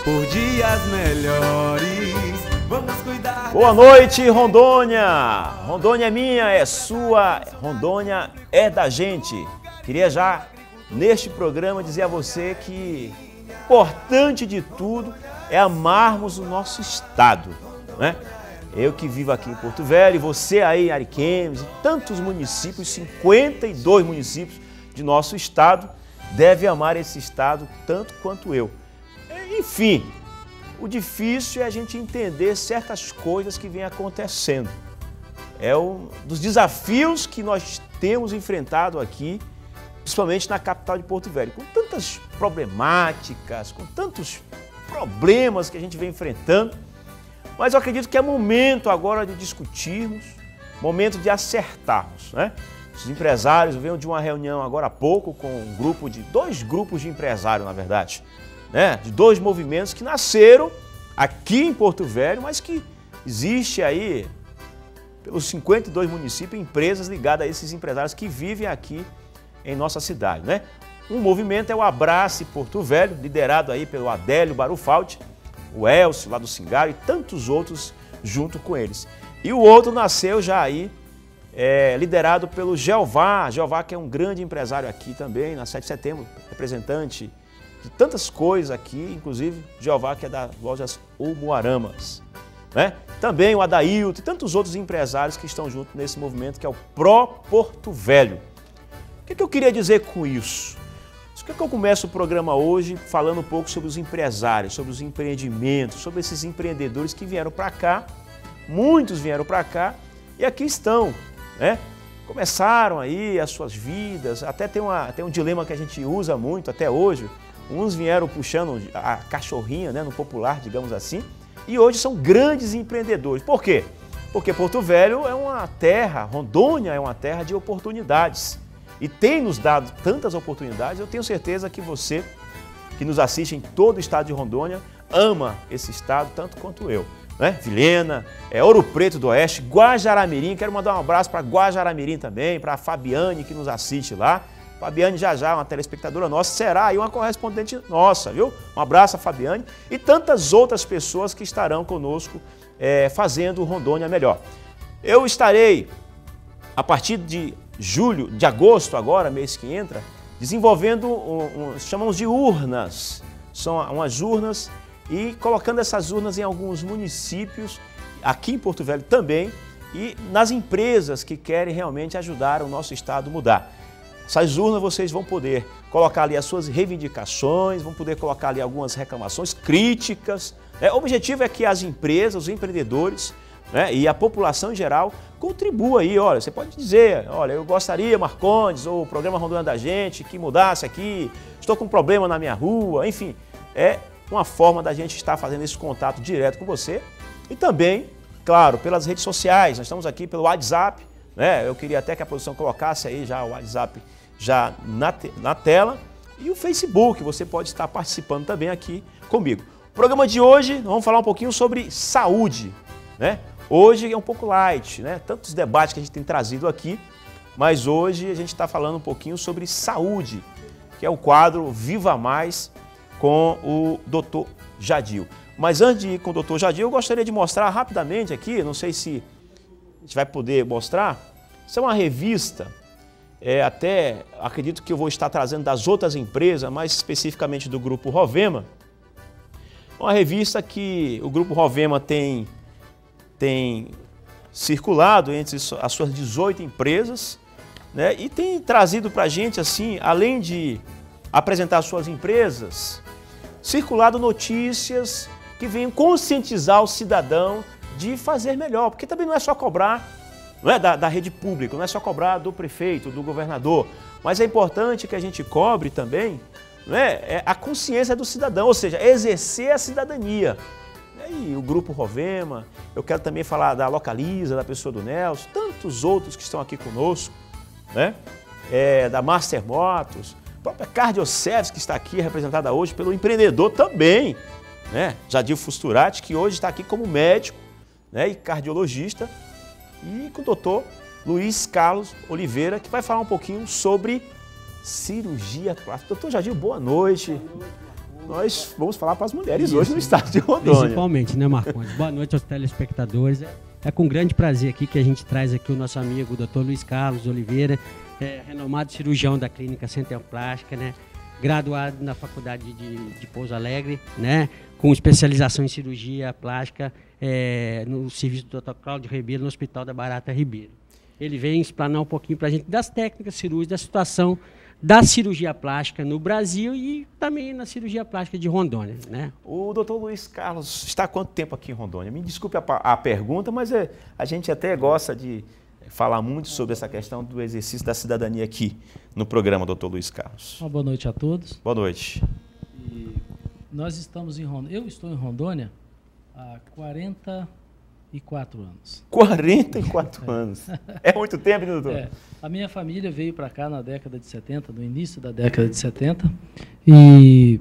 por dias melhores. Vamos cuidar. Boa noite, Rondônia! Rondônia é minha, é sua, Rondônia é da gente. Queria já, neste programa, dizer a você que importante de tudo é amarmos o nosso estado, né? Eu que vivo aqui em Porto Velho, você aí em Ariquemes, e tantos municípios, 52 municípios de nosso estado, deve amar esse estado tanto quanto eu. Enfim, o difícil é a gente entender certas coisas que vêm acontecendo. É um dos desafios que nós temos enfrentado aqui, principalmente na capital de Porto Velho, com tantas problemáticas, com tantos problemas que a gente vem enfrentando. Mas eu acredito que é momento agora de discutirmos, momento de acertarmos, né? Os empresários, eu venho de uma reunião agora há pouco com dois grupos de empresários, na verdade, né? De dois movimentos que nasceram aqui em Porto Velho, mas que existe aí, pelos 52 municípios, empresas ligadas a esses empresários que vivem aqui em nossa cidade, né? Um movimento é o Abrace Porto Velho, liderado aí pelo Adélio Barufaldi, o Elcio lá do Cingaro e tantos outros junto com eles. E o outro nasceu já aí, liderado pelo Jeová, que é um grande empresário aqui também, na 7 de setembro, representante de tantas coisas aqui, inclusive Jeová, que é das lojas Umuaramas, né? Também o Adailto e tantos outros empresários que estão junto nesse movimento que é o Pró Porto Velho. O que eu queria dizer com isso? Por que eu começo o programa hoje falando um pouco sobre os empresários, sobre os empreendimentos, sobre esses empreendedores que vieram para cá, muitos vieram para cá e aqui estão, né? Começaram aí as suas vidas, até tem um dilema que a gente usa muito até hoje, uns vieram puxando a cachorrinha, né, no popular, digamos assim, e hoje são grandes empreendedores. Por quê? Porque Porto Velho é uma terra, Rondônia é uma terra de oportunidades. E tem nos dado tantas oportunidades, eu tenho certeza que você, que nos assiste em todo o estado de Rondônia, ama esse estado tanto quanto eu, né? Vilhena, Ouro Preto do Oeste, Guajará-Mirim, quero mandar um abraço para Guajará-Mirim também, para a Fabiane que nos assiste lá. Fabiane já, uma telespectadora nossa, será aí uma correspondente nossa, viu? Um abraço a Fabiane e tantas outras pessoas que estarão conosco fazendo Rondônia melhor. Eu estarei, a partir de agosto agora, mês que entra, desenvolvendo, chamamos de urnas, são umas urnas e colocando essas urnas em alguns municípios, aqui em Porto Velho também, e nas empresas que querem realmente ajudar o nosso estado a mudar. Essas urnas vocês vão poder colocar ali as suas reivindicações, vão poder colocar ali algumas reclamações, críticas. O objetivo é que as empresas, os empreendedores, né, e a população em geral contribua aí, olha, você pode dizer, olha, eu gostaria, Marcondes, ou o programa Rondônia da Gente, que mudasse aqui, estou com um problema na minha rua, enfim, é uma forma da gente estar fazendo esse contato direto com você e também, claro, pelas redes sociais, nós estamos aqui pelo WhatsApp, né, eu queria até que a produção colocasse aí já o WhatsApp já na tela e o Facebook, você pode estar participando também aqui comigo. O programa de hoje, nós vamos falar um pouquinho sobre saúde, né? Hoje é um pouco light, né? Tantos debates que a gente tem trazido aqui, mas hoje a gente está falando um pouquinho sobre saúde, que é o quadro Viva Mais com o Dr. Jadil. Mas antes de ir com o Dr. Jadil, eu gostaria de mostrar rapidamente aqui, não sei se a gente vai poder mostrar, isso é uma revista, até acredito que eu vou estar trazendo das outras empresas, mais especificamente do Grupo Rovema, uma revista que o Grupo Rovema tem circulado entre as suas 18 empresas, né, e tem trazido para a gente, assim, além de apresentar as suas empresas, circulado notícias que venham conscientizar o cidadão de fazer melhor, porque também não é só cobrar, não é da rede pública, não é só cobrar do prefeito, do governador, mas é importante que a gente cobre também, né, a consciência do cidadão, ou seja, exercer a cidadania. E o Grupo Rovema, eu quero também falar da Localiza, da pessoa do Nelson, tantos outros que estão aqui conosco, né? Da Master Motos, a própria Cardioservice que está aqui representada hoje pelo empreendedor também, né? Jadil Fusturati, que hoje está aqui como médico, né, e cardiologista, e com o doutor Luiz Carlos Oliveira, que vai falar um pouquinho sobre cirurgia plástica. Doutor Jadil, boa noite. nós vamos falar para as mulheres hoje no estado de Rondônia. Principalmente, né, Marcondes? Boa noite aos telespectadores. É com grande prazer aqui que a gente traz aqui o nosso amigo Dr. Luiz Carlos Oliveira, renomado cirurgião da Clínica Centel Plástica, né? Graduado na Faculdade de Pouso Alegre, né? Com especialização em cirurgia plástica no serviço do Dr. Cláudio Ribeiro, no Hospital da Barata Ribeiro. Ele vem explanar um pouquinho para a gente das técnicas cirúrgicas, da situação da cirurgia plástica no Brasil e também na cirurgia plástica de Rondônia, né? O doutor Luiz Carlos está há quanto tempo aqui em Rondônia? Me desculpe a pergunta, mas a gente até gosta de falar muito sobre essa questão do exercício da cidadania aqui no programa, doutor Luiz Carlos. Uma boa noite a todos. Boa noite. E nós estamos em Rondônia. Eu estou em Rondônia há 44 anos. 44 anos. É muito tempo, né, doutor? A minha família veio para cá na década de 70, no início da década de 70, e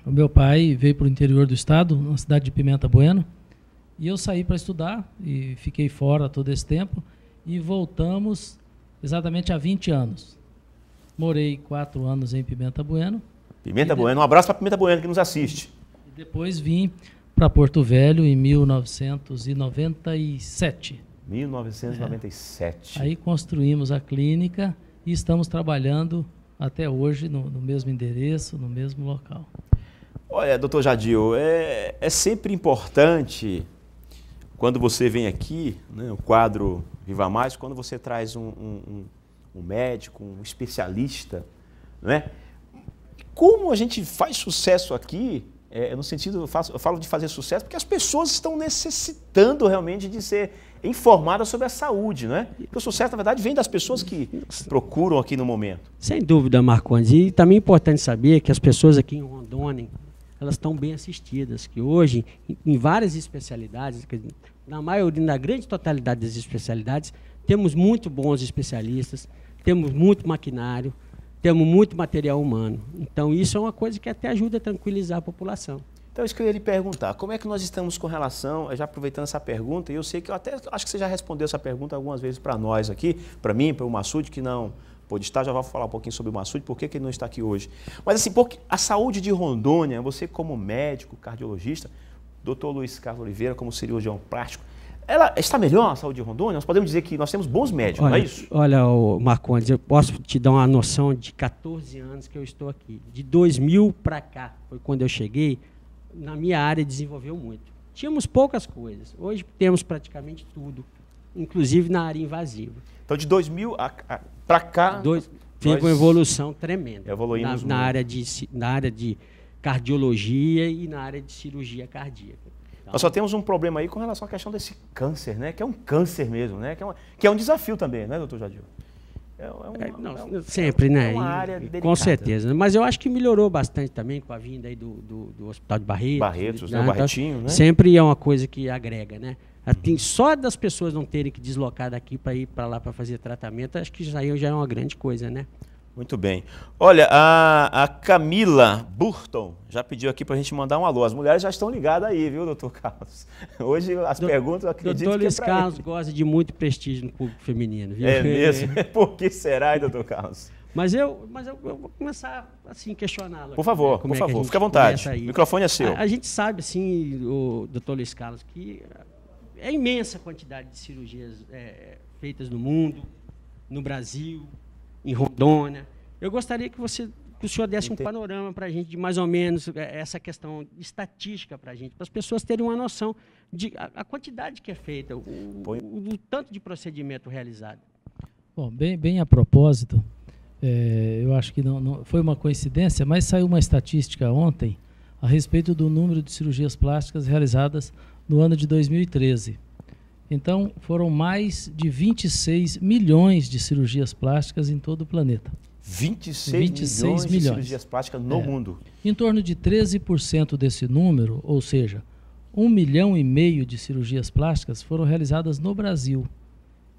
o meu pai veio para o interior do estado, na cidade de Pimenta Bueno, e eu saí para estudar e fiquei fora todo esse tempo, e voltamos exatamente há 20 anos. Morei 4 anos em Pimenta Bueno. Pimenta Bueno, um abraço para Pimenta Bueno que nos assiste. E depois vim para Porto Velho em 1997. 1997. Aí construímos a clínica e estamos trabalhando até hoje no mesmo endereço, no mesmo local. Olha, doutor Jadil, é sempre importante quando você vem aqui, né, o quadro Viva Mais, quando você traz um médico, um especialista, né? Como a gente faz sucesso aqui, no sentido, eu falo de fazer sucesso, porque as pessoas estão necessitando realmente de ser informadas sobre a saúde, né? Porque o sucesso, na verdade, vem das pessoas que procuram aqui no momento. Sem dúvida, Marcondes. E também é importante saber que as pessoas aqui em Rondônia, elas estão bem assistidas, que hoje, em várias especialidades, na maioria, na grande totalidade das especialidades, temos muito bons especialistas, temos muito maquinário, temos muito material humano. Então, isso é uma coisa que até ajuda a tranquilizar a população. Então, isso que eu ia lhe perguntar, como é que nós estamos com relação, já aproveitando essa pergunta, e eu sei que eu até acho que você já respondeu essa pergunta algumas vezes para nós aqui, para mim, para o Massoud, que não pôde estar, já vou falar um pouquinho sobre o Massoud, por que ele não está aqui hoje. Mas assim, porque a saúde de Rondônia, você como médico, cardiologista, doutor Luiz Carlos Oliveira, como cirurgião plástico, ela está melhor a saúde de Rondônia? Nós podemos dizer que nós temos bons médicos, não é isso? Olha, Marcondes, eu posso te dar uma noção de 14 anos que eu estou aqui. De 2000 para cá, foi quando eu cheguei, na minha área desenvolveu muito. Tínhamos poucas coisas, hoje temos praticamente tudo, inclusive na área invasiva. Então, de 2000 para cá... Teve uma evolução tremenda evoluímos na área de cardiologia e na área de cirurgia cardíaca. Então, nós só temos um problema aí com relação à questão desse câncer, né? Que é um câncer mesmo, né? Que é um desafio também, né, doutor Jadil? Sempre, né? É uma área delicada. Com certeza. Mas eu acho que melhorou bastante também com a vinda aí do Hospital de Barretos. Barretos, né? O Barretinho, né? Sempre é uma coisa que agrega, né? Só das pessoas não terem que deslocar daqui para ir para lá para fazer tratamento, acho que isso aí já é uma grande coisa, né? Muito bem. Olha, a Camila Burton já pediu aqui para a gente mandar um alô. As mulheres já estão ligadas aí, viu, doutor Carlos? Hoje as perguntas, eu acredito que é para ele. Doutor Luiz Carlos gosta de muito prestígio no público feminino, viu? É mesmo? Por que será, hein, doutor Carlos? Mas eu vou começar assim, questioná-lo. Por favor, né? por favor, fique à vontade. O microfone é seu. A gente sabe, assim, o doutor Luiz Carlos, que é imensa a quantidade de cirurgias feitas no mundo, no Brasil, em Rondônia. Eu gostaria que o senhor desse um panorama para a gente de mais ou menos essa questão estatística para a gente, para as pessoas terem uma noção de a quantidade que é feita, o tanto de procedimento realizado. Bom, bem a propósito, eu acho que não foi uma coincidência, mas saiu uma estatística ontem a respeito do número de cirurgias plásticas realizadas no ano de 2013. Então, foram mais de 26 milhões de cirurgias plásticas em todo o planeta. 26 milhões de cirurgias plásticas no mundo. Em torno de 13% desse número, ou seja, 1,5 milhão de cirurgias plásticas foram realizadas no Brasil,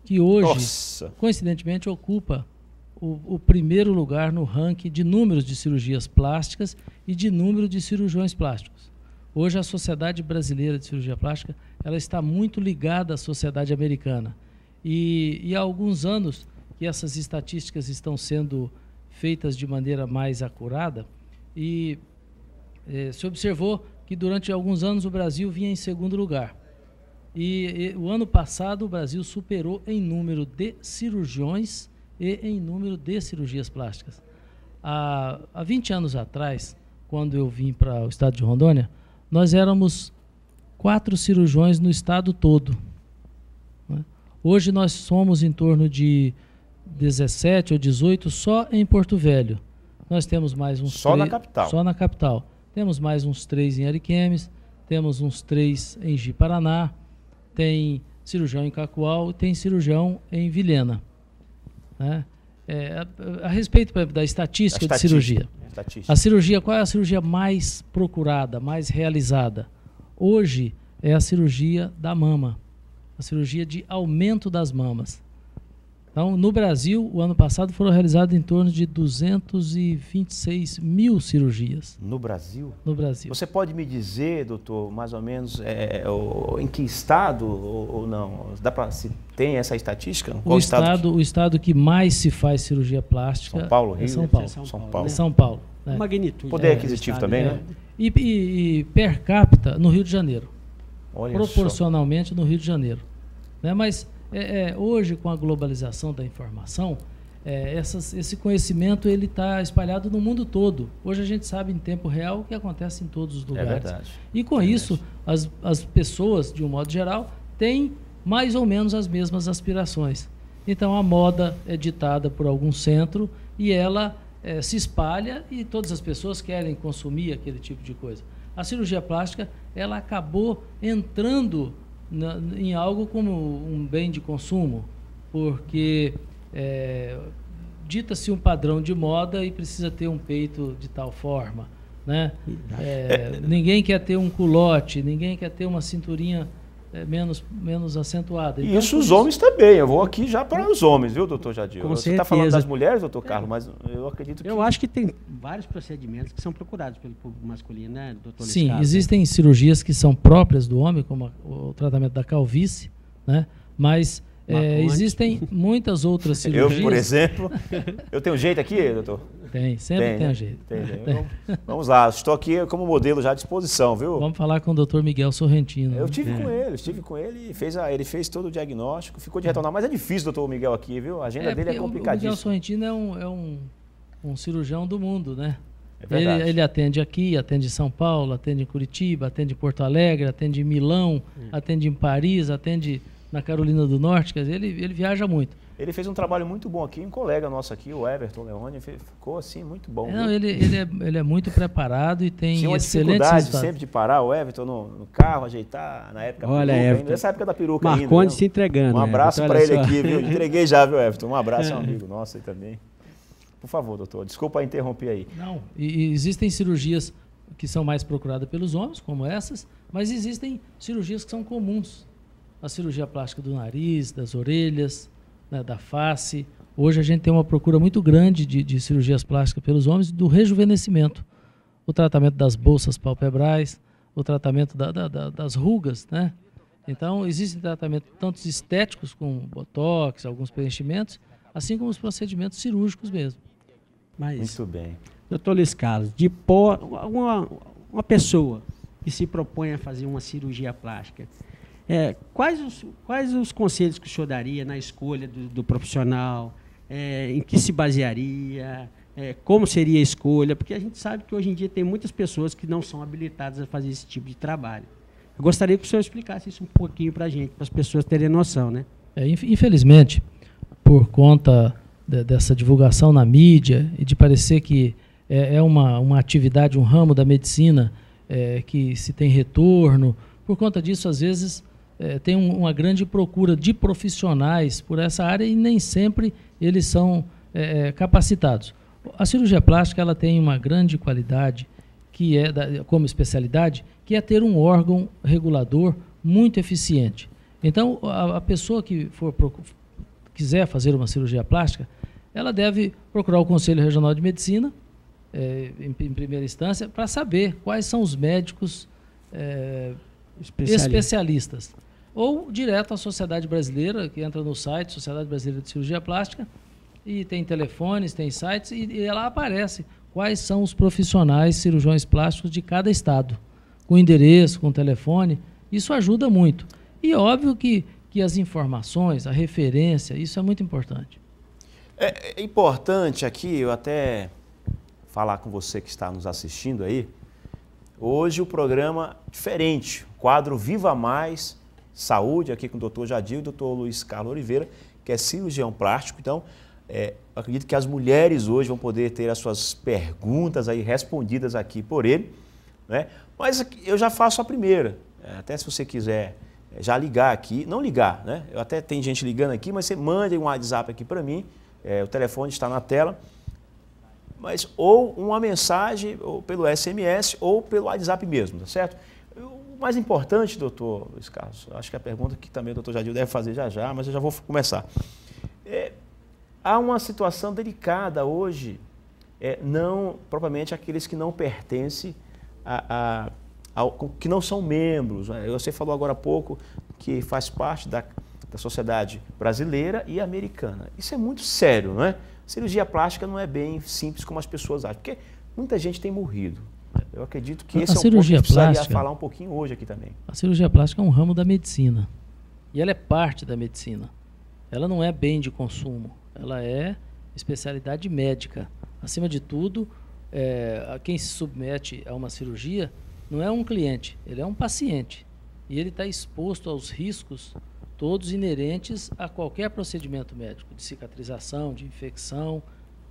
que hoje, coincidentemente, ocupa o primeiro lugar no ranking de números de cirurgias plásticas e de número de cirurgiões plásticos. Hoje, a Sociedade Brasileira de Cirurgia Plástica ela está muito ligada à sociedade americana. E há alguns anos que essas estatísticas estão sendo feitas de maneira mais acurada. E se observou que durante alguns anos o Brasil vinha em segundo lugar. E o ano passado o Brasil superou em número de cirurgiões e em número de cirurgias plásticas. Há 20 anos atrás, quando eu vim para o estado de Rondônia, nós éramos 4 cirurgiões no estado todo. Né? Hoje nós somos em torno de 17 ou 18 só em Porto Velho. Nós temos mais uns Só na capital? Só na capital. Temos mais uns 3 em Ariquemes, temos uns 3 em Ji-Paraná, tem cirurgião em Cacoal e tem cirurgião em Vilhena. Né? A respeito da estatística de cirurgia. A cirurgia, qual é a cirurgia mais procurada, mais realizada? Hoje é a cirurgia da mama, a cirurgia de aumento das mamas. Então, no Brasil, o ano passado foram realizadas em torno de 226 mil cirurgias. No Brasil? No Brasil. Você pode me dizer, doutor, mais ou menos, em que estado ou não? Se tem essa estatística? O estado que mais se faz cirurgia plástica São Paulo, Rio? É São Paulo. São Paulo. São Paulo. Né? Magnitude. Poder aquisitivo também, né? E per capita no Rio de Janeiro. Olha proporcionalmente só. No Rio de Janeiro. Né? Mas hoje, com a globalização da informação, esse conhecimento ele está espalhado no mundo todo. Hoje a gente sabe em tempo real o que acontece em todos os lugares. É verdade. E com isso, as pessoas, de um modo geral, têm mais ou menos as mesmas aspirações. Então a moda é ditada por algum centro e ela se espalha e todas as pessoas querem consumir aquele tipo de coisa. A cirurgia plástica ela acabou entrando em algo como um bem de consumo, porque dita-se um padrão de moda e precisa ter um peito de tal forma, né? Ninguém quer ter um culote, ninguém quer ter uma cinturinha menos acentuada. E então, isso os homens também. Eu vou aqui já para os homens, viu, doutor Jadir? Você está falando das mulheres, doutor Carlos, mas eu acredito que... Eu acho que tem vários procedimentos que são procurados pelo público masculino, né, doutor? Sim, existem cirurgias que são próprias do homem, como o tratamento da calvície, né? Mas existem muitas outras cirurgias. Eu, por exemplo, eu tenho jeito aqui, doutor? Sempre tem jeito. Vamos lá, estou aqui como modelo já à disposição, viu? Vamos falar com o doutor Miguel Sorrentino. Eu estive com ele e ele fez todo o diagnóstico, ficou de retornar, mas é difícil, doutor Miguel, aqui, viu? A agenda dele é complicadíssima. O Miguel Sorrentino é um cirurgião do mundo, né? É verdade. Ele atende aqui, atende em São Paulo, atende em Curitiba, atende em Porto Alegre, atende em Milão, atende em Paris, atende na Carolina do Norte, quer dizer, ele viaja muito. Ele fez um trabalho muito bom aqui, um colega nosso aqui, o Everton Leone, ficou assim muito bom. Ele é muito preparado e tem Tinha uma dificuldade sempre de parar o Everton no carro, ajeitar, na época Olha, peruca, Everton, nessa época da peruca Marcondes ainda. Se entregando. Um abraço para ele aqui, viu? Entreguei já, viu, Everton? Um abraço, é um amigo nosso aí também. Por favor, doutor, desculpa interromper aí. Não, e existem cirurgias que são mais procuradas pelos homens, como essas, mas existem cirurgias que são comuns. A cirurgia plástica do nariz, das orelhas, né, da face. Hoje a gente tem uma procura muito grande de cirurgias plásticas pelos homens do rejuvenescimento. O tratamento das bolsas palpebrais, o tratamento das rugas, né? Então, existem tratamentos tanto estéticos, com botox, alguns preenchimentos, assim como os procedimentos cirúrgicos mesmo. Mas, muito bem. Doutor Luiz Carlos, uma pessoa que se propõe a fazer uma cirurgia plástica, quais os conselhos que o senhor daria na escolha do profissional, em que se basearia, como seria a escolha? Porque a gente sabe que hoje em dia tem muitas pessoas que não são habilitadas a fazer esse tipo de trabalho. Eu gostaria que o senhor explicasse isso um pouquinho para a gente, para as pessoas terem noção, né? Infelizmente, por conta dessa divulgação na mídia e de parecer que é uma atividade, um ramo da medicina que se tem retorno, por conta disso, às vezes, tem uma grande procura de profissionais por essa área e nem sempre eles são capacitados. A cirurgia plástica ela tem uma grande qualidade, que como especialidade, que é ter um órgão regulador muito eficiente. Então, a pessoa que quiser fazer uma cirurgia plástica, ela deve procurar o Conselho Regional de Medicina, em primeira instância, para saber quais são os médicos especialistas. Ou direto à Sociedade Brasileira, que entra no site, Sociedade Brasileira de Cirurgia Plástica, e tem telefones, tem sites, e lá aparece quais são os profissionais cirurgiões plásticos de cada estado, com endereço, com telefone. Isso ajuda muito. E óbvio que as informações, a referência, isso é muito importante. É importante aqui, eu até falar com você que está nos assistindo aí, hoje o programa diferente, o quadro Viva Mais Saúde, aqui com o doutor Jadil e o doutor Luiz Carlos Oliveira, que é cirurgião plástico. Então, acredito que as mulheres hoje vão poder ter as suas perguntas aí respondidas aqui por ele, né? Mas eu já faço a primeira, até se você quiser já ligar aqui, não ligar, né? Eu até tem gente ligando aqui, mas você mande um WhatsApp aqui para mim, o telefone está na tela, mas ou uma mensagem ou pelo SMS ou pelo WhatsApp mesmo, tá certo? O mais importante, doutor Luiz Carlos, acho que a pergunta que também o doutor Jadil deve fazer já, mas eu já vou começar. Há uma situação delicada hoje, não propriamente aqueles que não pertencem que não são membros. Você falou agora há pouco que faz parte da sociedade brasileira e americana. Isso é muito sério, não é? Cirurgia plástica não é bem simples como as pessoas acham, porque muita gente tem morrido. Eu acredito que esse é um ponto que a gente precisaria falar um pouquinho hoje aqui também. A cirurgia plástica é um ramo da medicina e ela é parte da medicina. Ela não é bem de consumo, ela é especialidade médica. Acima de tudo, quem se submete a uma cirurgia não é um cliente, ele é um paciente. E ele está exposto aos riscos todos inerentes a qualquer procedimento médico, de cicatrização, de infecção,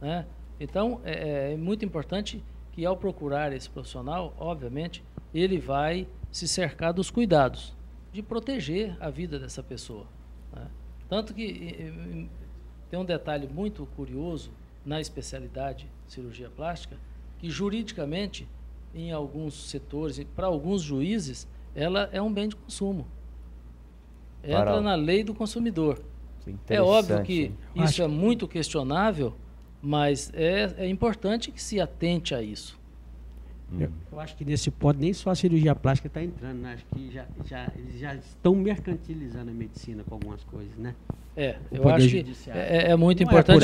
né? Então, é muito importante que ao procurar esse profissional, obviamente, ele vai se cercar dos cuidados de proteger a vida dessa pessoa, né? Tanto que tem um detalhe muito curioso na especialidade cirurgia plástica, que juridicamente, em alguns setores, para alguns juízes, ela é um bem de consumo. Entra na lei do consumidor. É óbvio que isso é muito questionável, mas é importante que se atente a isso. Eu acho que nesse ponto nem só a cirurgia plástica está entrando, né? Acho que eles já estão mercantilizando a medicina com algumas coisas, né? Eu acho que é muito importante.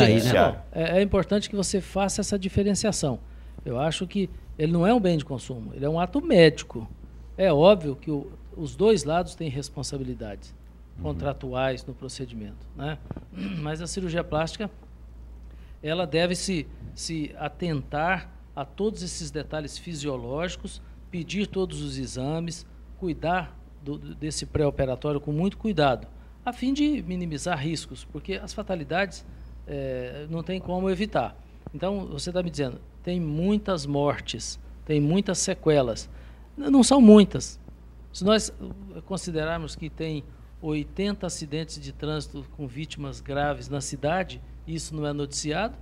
É importante que você faça essa diferenciação. Eu acho que ele não é um bem de consumo, ele é um ato médico. É óbvio que os dois lados têm responsabilidades contratuais no procedimento, né? Mas a cirurgia plástica, ela deve se atentar a todos esses detalhes fisiológicos, pedir todos os exames, cuidar desse pré-operatório com muito cuidado, a fim de minimizar riscos, porque as fatalidades não tem como evitar. Então, você está me dizendo, tem muitas mortes, tem muitas sequelas. Não são muitas. Se nós considerarmos que tem 80 acidentes de trânsito com vítimas graves na cidade, isso não é noticiado,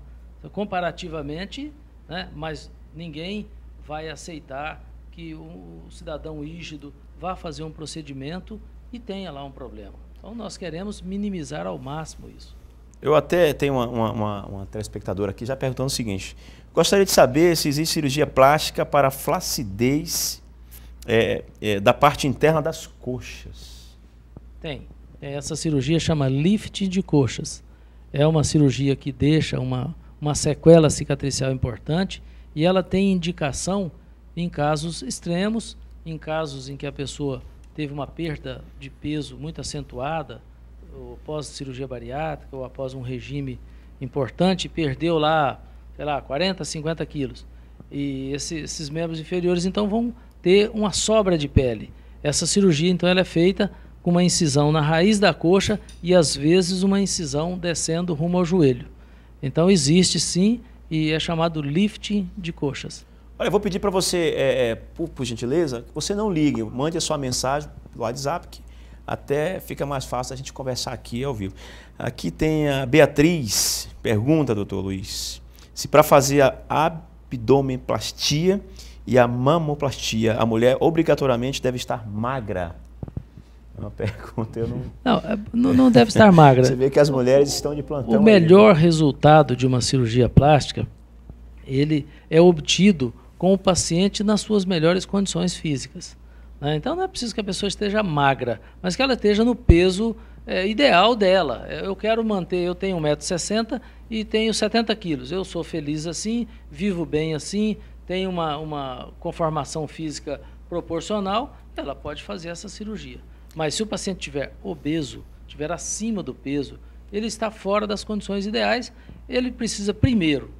comparativamente, né, mas ninguém vai aceitar que o cidadão rígido vá fazer um procedimento e tenha lá um problema. Então, nós queremos minimizar ao máximo isso. Eu até tenho uma telespectadora aqui já perguntando o seguinte: gostaria de saber se existe cirurgia plástica para flacidez da parte interna das coxas. Tem. Essa cirurgia chama lifting de coxas. É uma cirurgia que deixa uma sequela cicatricial importante e ela tem indicação em casos extremos, em casos em que a pessoa teve uma perda de peso muito acentuada, ou após cirurgia bariátrica, ou após um regime importante, perdeu lá, sei lá, 40, 50 quilos. E esses membros inferiores, então, vão ter uma sobra de pele. Essa cirurgia, então, ela é feita com uma incisão na raiz da coxa e, às vezes, uma incisão descendo rumo ao joelho. Então, existe sim, e é chamado lifting de coxas. Olha, eu vou pedir para você, por gentileza, que você não ligue, mande a sua mensagem pelo WhatsApp, que até fica mais fácil a gente conversar aqui ao vivo. Aqui tem a Beatriz, pergunta, doutor Luiz, se para fazer a abdominoplastia e a mamoplastia, a mulher obrigatoriamente deve estar magra. Uma pergunta, eu não deve estar magra. Você vê que as mulheres estão de plantão. O melhor resultado de uma cirurgia plástica, ele é obtido com o paciente nas suas melhores condições físicas, né? Então não é preciso que a pessoa esteja magra, mas que ela esteja no peso ideal dela. Eu quero manter, eu tenho 1,60 m e tenho 70 quilos. Eu sou feliz assim, vivo bem assim, tenho uma conformação física proporcional, ela pode fazer essa cirurgia. Mas se o paciente estiver obeso, estiver acima do peso, ele está fora das condições ideais, ele precisa primeiro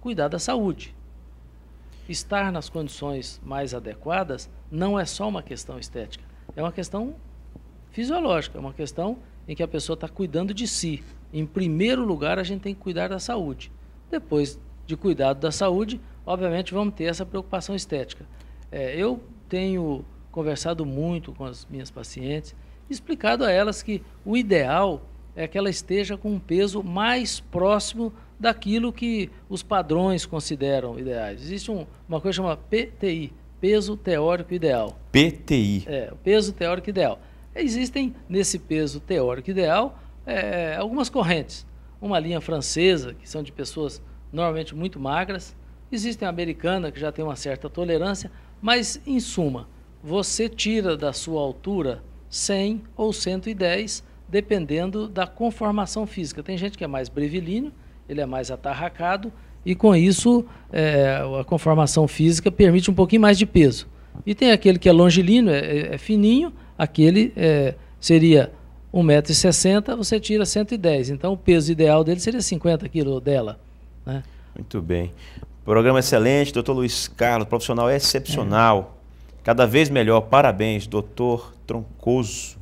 cuidar da saúde. Estar nas condições mais adequadas não é só uma questão estética, é uma questão fisiológica, é uma questão em que a pessoa está cuidando de si. Em primeiro lugar, a gente tem que cuidar da saúde. Depois de cuidado da saúde, obviamente vamos ter essa preocupação estética. Eu tenho conversado muito com as minhas pacientes, explicado a elas que o ideal é que ela esteja com um peso mais próximo daquilo que os padrões consideram ideais. Existe uma coisa chamada PTI, peso teórico ideal. PTI. O peso teórico ideal. Existem, nesse peso teórico ideal, algumas correntes. Uma linha francesa, que são de pessoas normalmente muito magras. Existe a americana, que já tem uma certa tolerância. Mas, em suma, você tira da sua altura 100 ou 110, dependendo da conformação física. Tem gente que é mais brevilíneo, ele é mais atarracado, e com isso a conformação física permite um pouquinho mais de peso. E tem aquele que é longilíneo, é fininho, aquele seria 1,60 m, você tira 110. Então o peso ideal dele seria 50 kg dela, né? Muito bem. Programa excelente, doutor Luiz Carlos, profissional excepcional. Cada vez melhor. Parabéns, doutor Troncoso.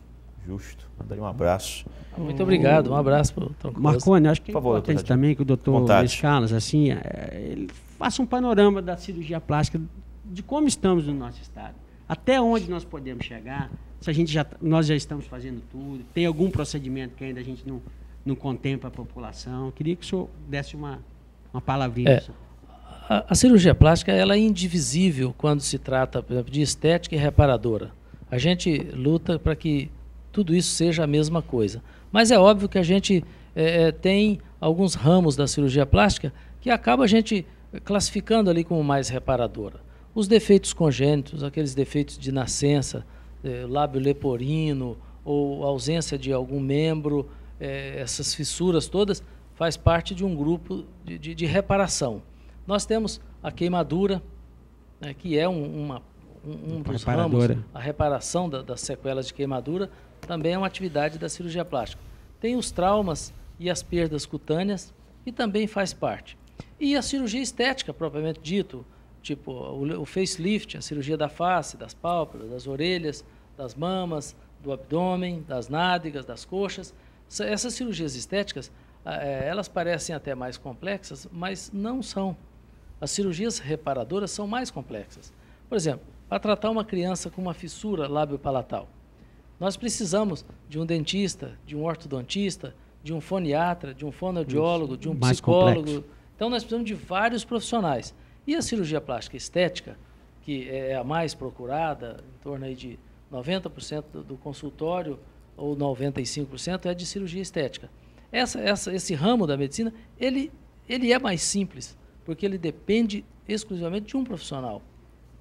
Justo. Mandaria um abraço. Muito obrigado, um abraço para o Troncoso. Marconi, acho que é favor, importante também que o doutor Luiz Carlos, assim, ele faça um panorama da cirurgia plástica, de como estamos no nosso estado, até onde nós podemos chegar, se nós já estamos fazendo tudo, tem algum procedimento que ainda a gente não contempla a população. Queria que o senhor desse uma palavrinha. A cirurgia plástica ela é indivisível quando se trata, por exemplo, de estética e reparadora. A gente luta para que tudo isso seja a mesma coisa. Mas é óbvio que a gente tem alguns ramos da cirurgia plástica que acaba a gente classificando ali como mais reparadora. Os defeitos congênitos, aqueles defeitos de nascença, lábio leporino ou ausência de algum membro, essas fissuras todas, faz parte de um grupo de reparação. Nós temos a queimadura, né, que é um dos ramos, a reparação das sequelas de queimadura, também é uma atividade da cirurgia plástica. Tem os traumas e as perdas cutâneas, que também faz parte. E a cirurgia estética, propriamente dito, tipo o facelift, a cirurgia da face, das pálpebras, das orelhas, das mamas, do abdômen, das nádegas, das coxas. Essas cirurgias estéticas, elas parecem até mais complexas, mas não são. As cirurgias reparadoras são mais complexas. Por exemplo, para tratar uma criança com uma fissura lábio-palatal, nós precisamos de um dentista, de um ortodontista, de um foniatra, de um fonoaudiólogo, de um psicólogo. Complexo. Então, nós precisamos de vários profissionais. E a cirurgia plástica estética, que é a mais procurada, em torno aí de 90% do consultório, ou 95%, é de cirurgia estética. Esse ramo da medicina, ele é mais simples, porque ele depende exclusivamente de um profissional.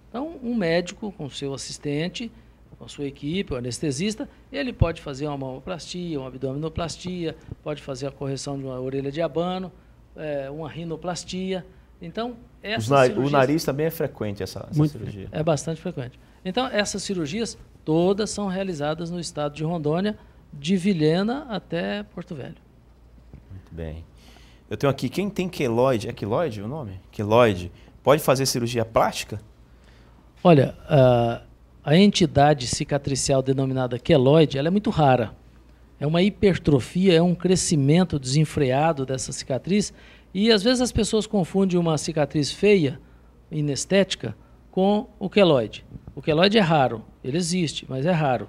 Então, um médico com seu assistente, com sua equipe, o anestesista, ele pode fazer uma mamoplastia, uma abdominoplastia, pode fazer a correção de uma orelha de abano, uma rinoplastia. Então, o nariz também é frequente, essa cirurgia? É bastante frequente. Então, essas cirurgias todas são realizadas no estado de Rondônia, de Vilhena até Porto Velho. Muito bem. Eu tenho aqui, quem tem queloide, é queloide o nome? Queloide, pode fazer cirurgia plástica? Olha, a entidade cicatricial denominada queloide, ela é muito rara. É uma hipertrofia, é um crescimento desenfreado dessa cicatriz, e às vezes as pessoas confundem uma cicatriz feia, inestética, com o queloide. O queloide é raro, ele existe, mas é raro.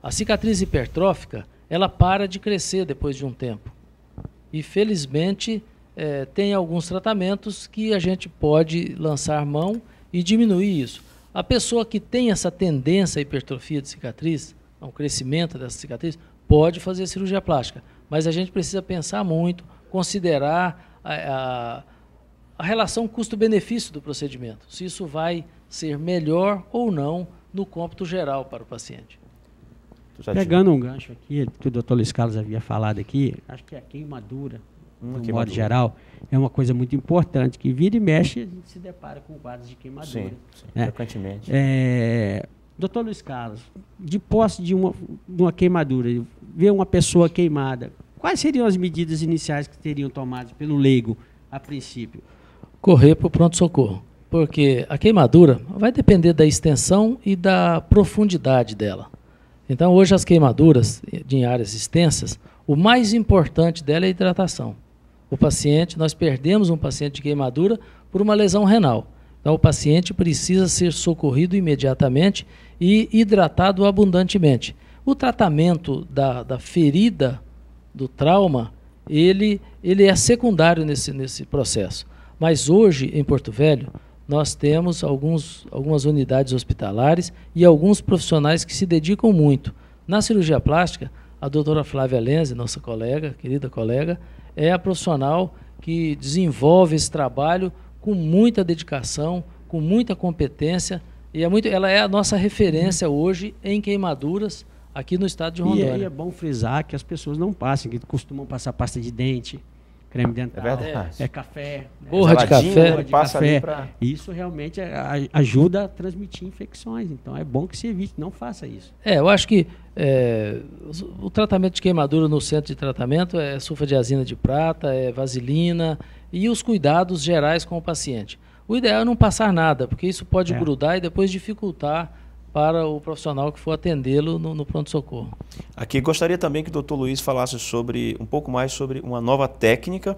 A cicatriz hipertrófica, ela para de crescer depois de um tempo. E felizmente tem alguns tratamentos que a gente pode lançar mão e diminuir isso. A pessoa que tem essa tendência à hipertrofia de cicatriz, ao crescimento dessa cicatriz, pode fazer cirurgia plástica. Mas a gente precisa pensar muito, considerar a relação custo-benefício do procedimento, se isso vai ser melhor ou não no cômputo geral para o paciente. Pegando um gancho aqui, que o doutor Luiz Carlos havia falado aqui, acho que a queimadura, de modo geral, é uma coisa muito importante, que vira e mexe, a gente se depara com quadros de queimadura. Sim, frequentemente. Doutor Luiz Carlos, de posse de uma queimadura, ver uma pessoa queimada, quais seriam as medidas iniciais que seriam tomadas pelo leigo, a princípio? Correr para o pronto-socorro, porque a queimadura vai depender da extensão e da profundidade dela. Então, hoje, as queimaduras em áreas extensas, o mais importante dela é a hidratação. O paciente, nós perdemos um paciente de queimadura por uma lesão renal. Então, o paciente precisa ser socorrido imediatamente e hidratado abundantemente. O tratamento da ferida, do trauma, ele é secundário nesse processo. Mas hoje, em Porto Velho, nós temos algumas unidades hospitalares e alguns profissionais que se dedicam muito. Na cirurgia plástica, a doutora Flávia Lenze, nossa colega, querida colega, é a profissional que desenvolve esse trabalho com muita dedicação, com muita competência, e ela é a nossa referência hoje em queimaduras aqui no estado de Rondônia. E é bom frisar que as pessoas não passem, que costumam passar pasta de dente, creme dental, café, borra de café. Passa Isso realmente ajuda a transmitir infecções, então é bom que se evite, não faça isso. Eu acho que o tratamento de queimadura no centro de tratamento é sulfadiazina de prata, é vaselina e os cuidados gerais com o paciente. O ideal é não passar nada, porque isso pode grudar e depois dificultar para o profissional que for atendê-lo no pronto-socorro. Aqui gostaria também que o Dr. Luiz falasse um pouco mais sobre uma nova técnica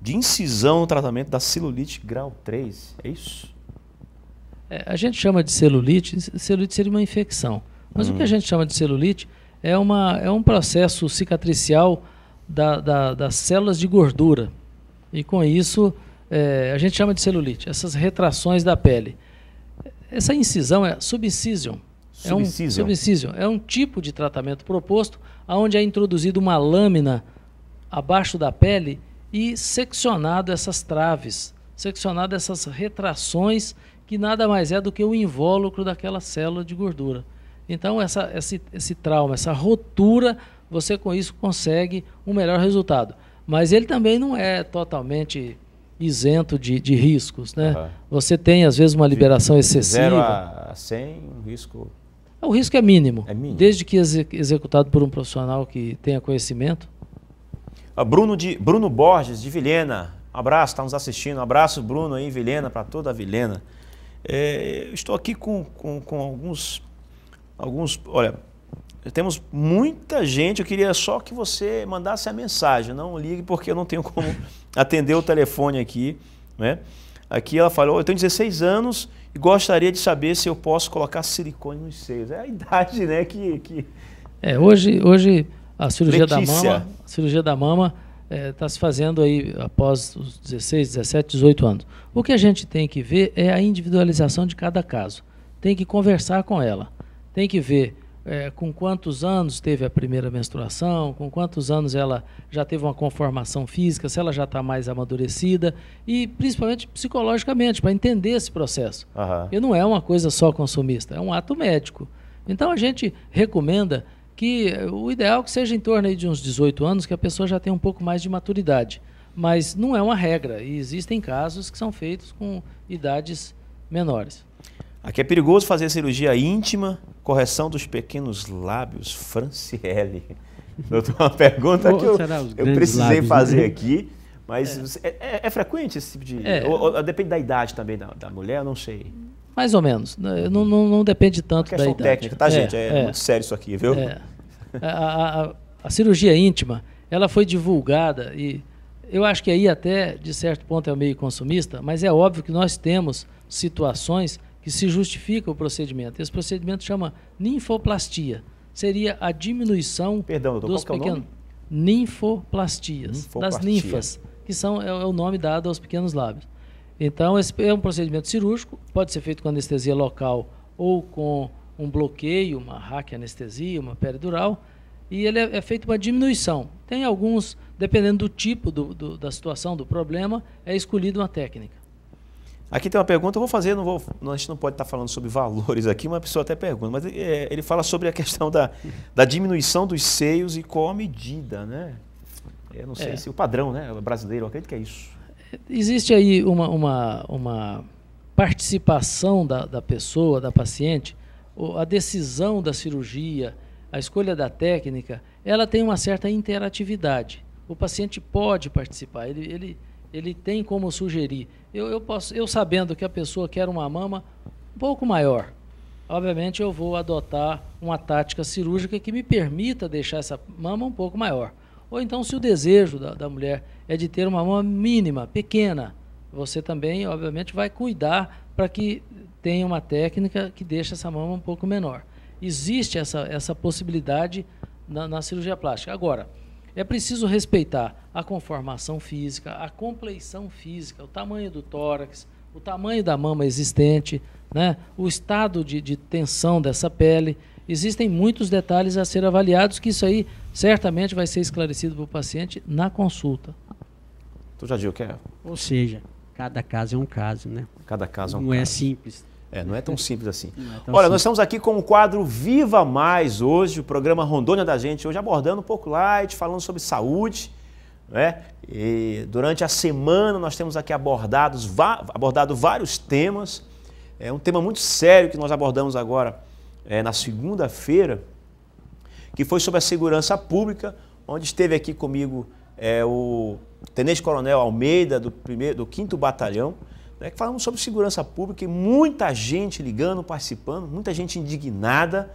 de incisão no tratamento da celulite grau 3, é isso? A gente chama de celulite seria uma infecção, mas o que a gente chama de celulite é um processo cicatricial das células de gordura, e com isso a gente chama de celulite, essas retrações da pele. Essa incisão é subcision. É um tipo de tratamento proposto onde é introduzida uma lâmina abaixo da pele e seccionado essas traves, seccionado essas retrações que nada mais é do que o invólucro daquela célula de gordura. Então, esse trauma, essa rotura, você com isso consegue um melhor resultado. Mas ele também não é totalmente isento de riscos, né? Você tem, às vezes, uma liberação excessiva. 0 a 100, um risco... O risco é mínimo, desde que executado por um profissional que tenha conhecimento. Bruno Borges, de Vilhena, um abraço, está nos assistindo, um abraço, Bruno, aí em Vilhena, para toda a Vilhena. Estou aqui com alguns... Olha, temos muita gente, eu queria só que você mandasse a mensagem, não ligue porque eu não tenho como atender o telefone aqui, né? Aqui ela falou, eu tenho 16 anos e gostaria de saber se eu posso colocar silicone nos seios. É a idade, né, Hoje a cirurgia da mama está se fazendo aí após os 16, 17, 18 anos. O que a gente tem que ver é a individualização de cada caso. Tem que conversar com ela, tem que ver com quantos anos teve a primeira menstruação, com quantos anos ela já teve uma conformação física, se ela já está mais amadurecida e principalmente psicologicamente, para entender esse processo. E não é uma coisa só consumista, é um ato médico. Então a gente recomenda que o ideal é que seja em torno aí de uns 18 anos, que a pessoa já tenha um pouco mais de maturidade. Mas não é uma regra e existem casos que são feitos com idades menores. Aqui é perigoso fazer cirurgia íntima, correção dos pequenos lábios, Franciele. Doutor, uma pergunta que eu precisei lábios, fazer, né? Aqui, mas é frequente esse tipo de... Ou depende da idade também da mulher, eu não sei. Mais ou menos, não depende tanto da idade. É questão técnica, tá, gente? É muito sério isso aqui, viu? A cirurgia íntima, ela foi divulgada e eu acho que aí até, de certo ponto, é meio consumista, mas é óbvio que nós temos situações que se justifica o procedimento. Esse procedimento chama ninfoplastia. Seria a diminuição dos pequenos... Ninfoplastias, das ninfas, que é o nome dado aos pequenos lábios. Então, esse é um procedimento cirúrgico, pode ser feito com anestesia local ou com um bloqueio, uma raquianestesia, uma peridural, e ele é feito uma diminuição. Tem alguns, dependendo do tipo da situação, do problema, é escolhida uma técnica. Aqui tem uma pergunta, eu vou fazer, a gente não pode estar falando sobre valores aqui, uma pessoa até pergunta, mas ele fala sobre a questão da diminuição dos seios e qual a medida, né? Eu não sei se o padrão, né, brasileiro, eu acredito que é isso. Existe aí uma participação da pessoa, da paciente, a decisão da cirurgia, a escolha da técnica, ela tem uma certa interatividade. O paciente pode participar, ele tem como sugerir. Eu sabendo que a pessoa quer uma mama um pouco maior, obviamente eu vou adotar uma tática cirúrgica que me permita deixar essa mama um pouco maior. Ou então, se o desejo da mulher é de ter uma mama mínima, pequena, você também, obviamente, vai cuidar para que tenha uma técnica que deixe essa mama um pouco menor. Existe essa possibilidade na cirurgia plástica. Agora, é preciso respeitar a conformação física, a compleição física, o tamanho do tórax, o tamanho da mama existente, né, o estado de tensão dessa pele. Existem muitos detalhes a ser avaliados, que isso aí certamente vai ser esclarecido para o paciente na consulta. Tu já viu o que é? Ou seja, cada caso é um caso, né? Cada caso é um caso. Não é simples. Não é tão simples assim. Tão Olha, simples. nós estamos aqui com o quadro Viva Mais hoje, o programa Rondônia da Gente, hoje abordando um pouco light, falando sobre saúde, né? E durante a semana nós temos aqui abordado vários temas. É um tema muito sério que nós abordamos agora na segunda-feira, que foi sobre a segurança pública, onde esteve aqui comigo o Tenente Coronel Almeida, do 5º Batalhão, né, que falamos sobre segurança pública e muita gente ligando, participando, muita gente indignada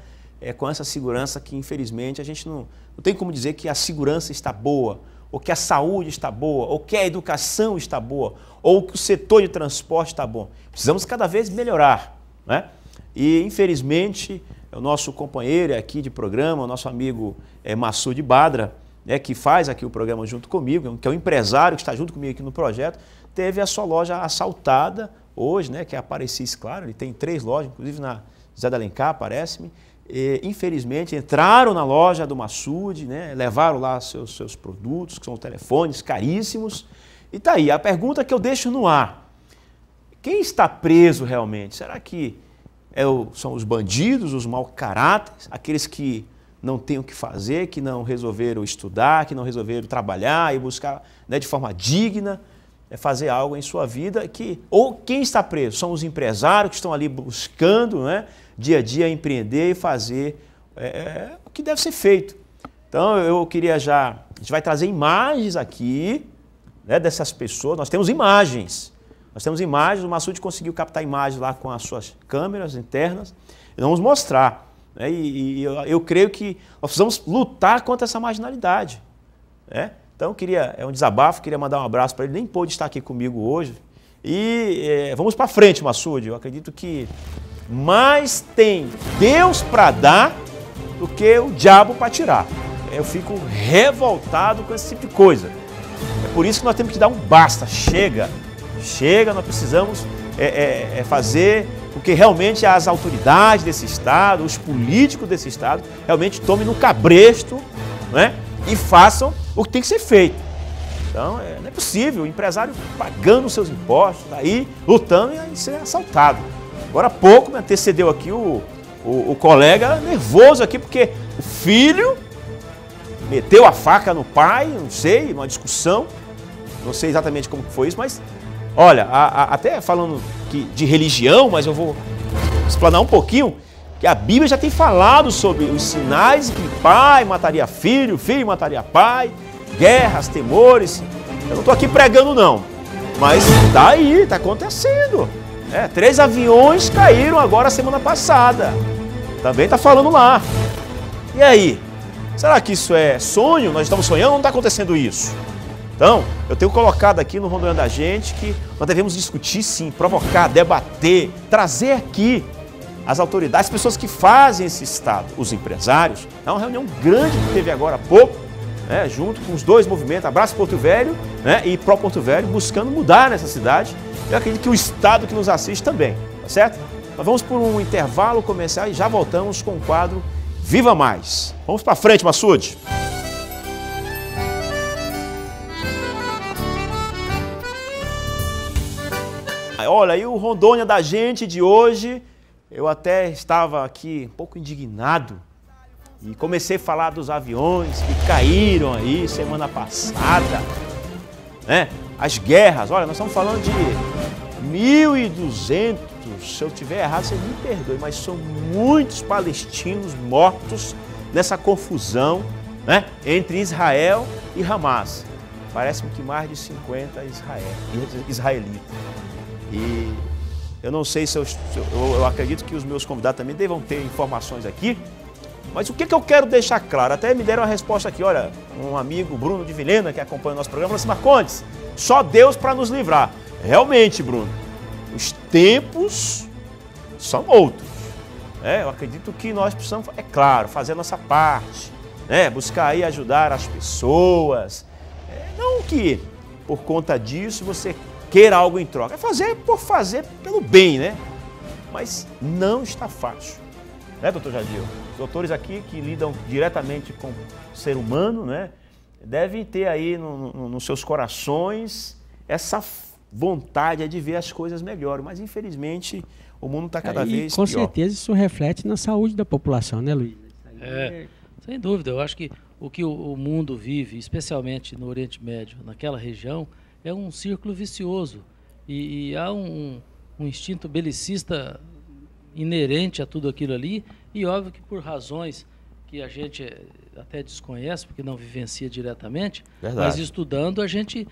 com essa segurança que, infelizmente, a gente não tem como dizer que a segurança está boa, ou que a saúde está boa, ou que a educação está boa, ou que o setor de transporte está bom. Precisamos cada vez melhorar, né? E, infelizmente, o nosso companheiro aqui de programa, o nosso amigo Massoud Badra, né, que faz aqui o programa junto comigo, que é um empresário que está junto comigo aqui no projeto, teve a sua loja assaltada hoje, né, que é a Aparecidos, claro, ele tem 3 lojas, inclusive na José de Alencar, parece-me. Infelizmente, entraram na loja do Massoud, né, levaram lá seus produtos, que são telefones caríssimos. E tá aí, a pergunta que eu deixo no ar: quem está preso realmente? Será que são os bandidos, os mau caráteres, aqueles que não têm o que fazer, que não resolveram estudar, que não resolveram trabalhar e buscar, né, de forma digna, fazer algo em sua vida? Ou quem está preso? São os empresários que estão ali buscando, né, dia a dia empreender e fazer o que deve ser feito. Então eu queria a gente vai trazer imagens aqui, né, dessas pessoas. Nós temos imagens, o Massoud conseguiu captar imagens lá com as suas câmeras internas e vamos mostrar. Né, e eu creio que nós precisamos lutar contra essa marginalidade, né? Então é um desabafo, queria mandar um abraço para ele, nem pôde estar aqui comigo hoje. E vamos para frente, Massoud. Eu acredito que mais tem Deus para dar do que o diabo para tirar. Eu fico revoltado com esse tipo de coisa. É por isso que nós temos que dar um basta. Chega, nós precisamos fazer com que realmente as autoridades desse Estado, os políticos desse Estado, realmente tomem no cabresto, né, e façam o que tem que ser feito. Então, não é possível o empresário pagando os seus impostos, aí lutando e ser assaltado. Agora há pouco me antecedeu aqui o colega nervoso aqui, porque o filho meteu a faca no pai, não sei, numa discussão, não sei exatamente como foi isso, mas olha, até falando de religião, mas eu vou explanar um pouquinho, que a Bíblia já tem falado sobre os sinais que pai mataria filho, filho mataria pai, guerras, temores. Eu não estou aqui pregando não, mas está aí, está acontecendo. 3 aviões caíram agora semana passada, também está falando lá. E aí, será que isso é sonho? Nós estamos sonhando ou não está acontecendo isso? Então, eu tenho colocado aqui no Rondônia da Gente que nós devemos discutir sim, provocar, debater, trazer aqui as autoridades, as pessoas que fazem esse Estado, os empresários. É uma reunião grande que teve agora há pouco, né, junto com os 2 movimentos, Abraço Porto Velho, né, e Pro Porto Velho, buscando mudar nessa cidade. Eu acredito que o Estado que nos assiste também, tá certo? Nós vamos por um intervalo comercial e já voltamos com o quadro Viva Mais. Vamos para frente, Massoud. Olha, e o Rondônia da gente de hoje, eu até estava aqui um pouco indignado e comecei a falar dos aviões que caíram aí semana passada, né? As guerras, olha, nós estamos falando de 1.200, se eu tiver errado, você me perdoe, mas são muitos palestinos mortos nessa confusão, né, entre Israel e Hamas. Parece-me que mais de 50 israelitas. E eu não sei se eu acredito que os meus convidados também devam ter informações aqui, mas o que eu quero deixar claro, até me deram a resposta aqui, olha, um amigo, Bruno de Vilhena, que acompanha o nosso programa, falou assim: Marcondes, só Deus para nos livrar. Realmente, Bruno, os tempos são outros. Eu acredito que nós precisamos, é claro, fazer a nossa parte, né? Buscar aí ajudar as pessoas. Não que por conta disso você queira algo em troca. É fazer por fazer pelo bem, né? Mas não está fácil. Né, doutor Jadir? Os doutores aqui que lidam diretamente com o ser humano, né? Devem ter aí nos seus corações essa vontade de ver as coisas melhor. Mas infelizmente o mundo está cada vez com pior. certeza isso reflete na saúde da população, né, Luiz? Sem dúvida. Eu acho que o que o mundo vive, especialmente no Oriente Médio, naquela região, é um círculo vicioso. E há um instinto belicista inerente a tudo aquilo ali, e óbvio que por razões que a gente até desconhece, porque não vivencia diretamente, mas estudando a gente